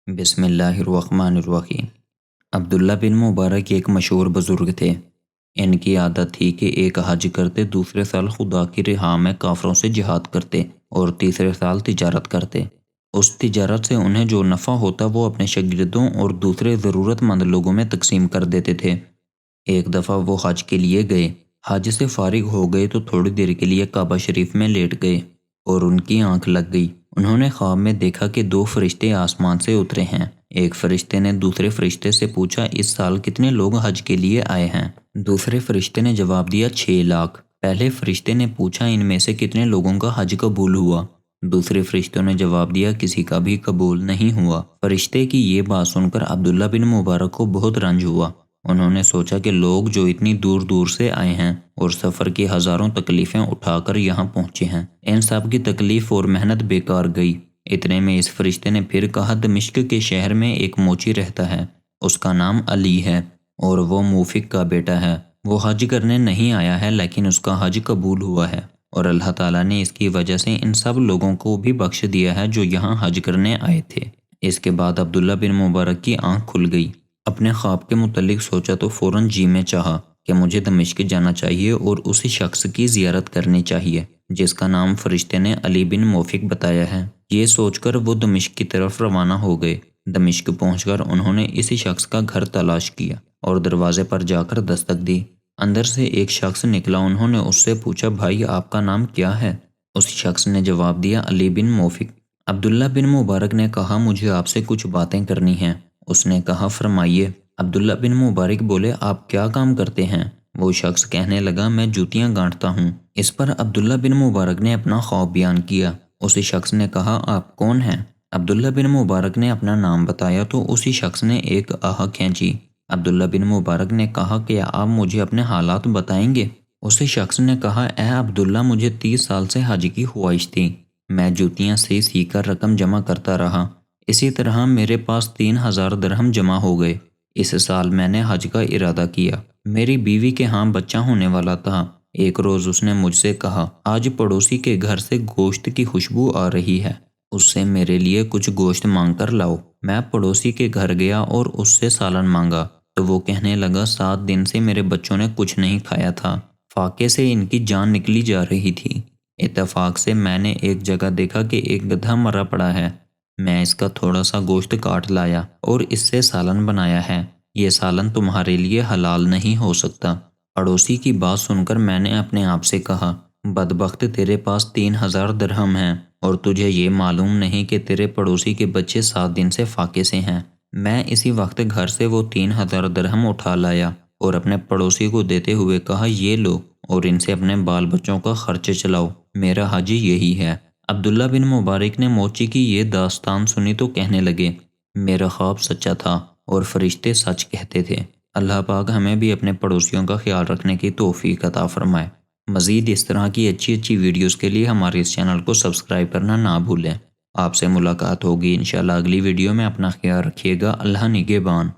بسم اللہ الرحمن الرحیم۔ عبداللہ بن مبارک ایک مشہور بزرگ تھے۔ ان کی عادت تھی کہ ایک حج کرتے، دوسرے سال خدا کی راہ میں کافروں سے جہاد کرتے اور تیسرے سال تجارت کرتے۔ اس تجارت سے انہیں جو نفع ہوتا وہ اپنے شاگردوں اور دوسرے ضرورت مند لوگوں میں تقسیم کر دیتے تھے۔ ایک دفعہ وہ حج کے لیے گئے۔ حج سے فارغ ہو گئے تو تھوڑی دیر کے لیے کعبہ شریف میں لیٹ گئے اور ان کی آنکھ لگ گئی۔ انہوں نے خواب میں دیکھا کہ دو فرشتے آسمان سے اترے ہیں۔ ایک فرشتے نے دوسرے فرشتے سے پوچھا، اس سال کتنے لوگ حج کے لیے آئے ہیں؟ دوسرے فرشتے نے جواب دیا، 6 لاکھ۔ پہلے فرشتے نے پوچھا، ان میں سے کتنے لوگوں کا حج قبول ہوا؟ دوسرے فرشتوں نے جواب دیا، کسی کا بھی قبول نہیں ہوا۔ فرشتے کی یہ بات سن کر عبداللہ بن مبارک کو بہت رنج ہوا۔ انہوں نے سوچا کہ لوگ جو اتنی دور دور سے آئے ہیں اور سفر کی ہزاروں تکلیفیں اٹھا کر یہاں پہنچے ہیں، ان سب کی تکلیف اور محنت بیکار گئی۔ اتنے میں اس فرشتے نے پھر کہا، دمشق کے شہر میں ایک موچی رہتا ہے، اس کا نام علی ہے اور وہ موفق کا بیٹا ہے۔ وہ حج کرنے نہیں آیا ہے لیکن اس کا حج قبول ہوا ہے اور اللہ تعالیٰ نے اس کی وجہ سے ان سب لوگوں کو بھی بخش دیا ہے جو یہاں حج کرنے آئے تھے۔ اس کے بعد عبداللہ بن مبارک کی آنکھ کھل گئی۔ اپنے خواب کے متعلق سوچا تو فوراً جی میں چاہا کہ مجھے دمشق جانا چاہیے اور اسی شخص کی زیارت کرنی چاہیے جس کا نام فرشتے نے علی بن موفق بتایا ہے۔ یہ سوچ کر وہ دمشق کی طرف روانہ ہو گئے۔ دمشق پہنچ کر انہوں نے اسی شخص کا گھر تلاش کیا اور دروازے پر جا کر دستک دی۔ اندر سے ایک شخص نکلا۔ انہوں نے اس سے پوچھا، بھائی آپ کا نام کیا ہے؟ اس شخص نے جواب دیا، علی بن موفق۔ عبداللہ بن مبارک نے کہا، مجھے آپ سے کچھ باتیں کرنی ہیں۔ اس نے کہا، فرمائیے۔ عبداللہ بن مبارک بولے، آپ کیا کام کرتے ہیں؟ وہ شخص کہنے لگا، میں جوتیاں گانٹھتا ہوں۔ اس پر عبداللہ بن مبارک نے اپنا خواب بیان کیا۔ اسی شخص نے کہا، آپ کون ہیں؟ عبداللہ بن مبارک نے اپنا نام بتایا تو اسی شخص نے ایک آہ کھینچی۔ عبداللہ بن مبارک نے کہا، کیا آپ مجھے اپنے حالات بتائیں گے؟ اسی شخص نے کہا، اے عبداللہ، مجھے 30 سال سے حج کی خواہش تھی۔ میں جوتیاں سی کر رقم جمع کرتا رہا۔ اسی طرح میرے پاس 3000 درہم جمع ہو گئے۔ اس سال میں نے حج کا ارادہ کیا۔ میری بیوی کے ہاں بچہ ہونے والا تھا۔ ایک روز اس نے مجھ سے کہا، آج پڑوسی کے گھر سے گوشت کی خوشبو آ رہی ہے، اس سے میرے لیے کچھ گوشت مانگ کر لاؤ۔ میں پڑوسی کے گھر گیا اور اس سے سالن مانگا تو وہ کہنے لگا، 7 دن سے میرے بچوں نے کچھ نہیں کھایا تھا، فاقے سے ان کی جان نکلی جا رہی تھی۔ اتفاق سے میں نے ایک جگہ دیکھا کہ ایک گدھا مرا پڑا ہے۔ میں اس کا تھوڑا سا گوشت کاٹ لایا اور اس سے سالن بنایا ہے۔ یہ سالن تمہارے لیے حلال نہیں ہو سکتا۔ پڑوسی کی بات سن کر میں نے اپنے آپ سے کہا، بدبخت، تیرے پاس 3000 درہم ہیں اور تجھے یہ معلوم نہیں کہ تیرے پڑوسی کے بچے 7 دن سے فاقے سے ہیں۔ میں اسی وقت گھر سے وہ 3000 درہم اٹھا لایا اور اپنے پڑوسی کو دیتے ہوئے کہا، یہ لو اور ان سے اپنے بال بچوں کا خرچ چلاؤ، میرا حج یہی ہے۔ عبداللہ بن مبارک نے موچی کی یہ داستان سنی تو کہنے لگے، میرا خواب سچا تھا اور فرشتے سچ کہتے تھے۔ اللہ پاک ہمیں بھی اپنے پڑوسیوں کا خیال رکھنے کی توفیق عطا فرمائے۔ مزید اس طرح کی اچھی ویڈیوز کے لیے ہمارے اس چینل کو سبسکرائب کرنا نہ بھولیں۔ آپ سے ملاقات ہوگی انشاءاللہ اگلی ویڈیو میں۔ اپنا خیال رکھیے گا۔ اللہ نگہبان۔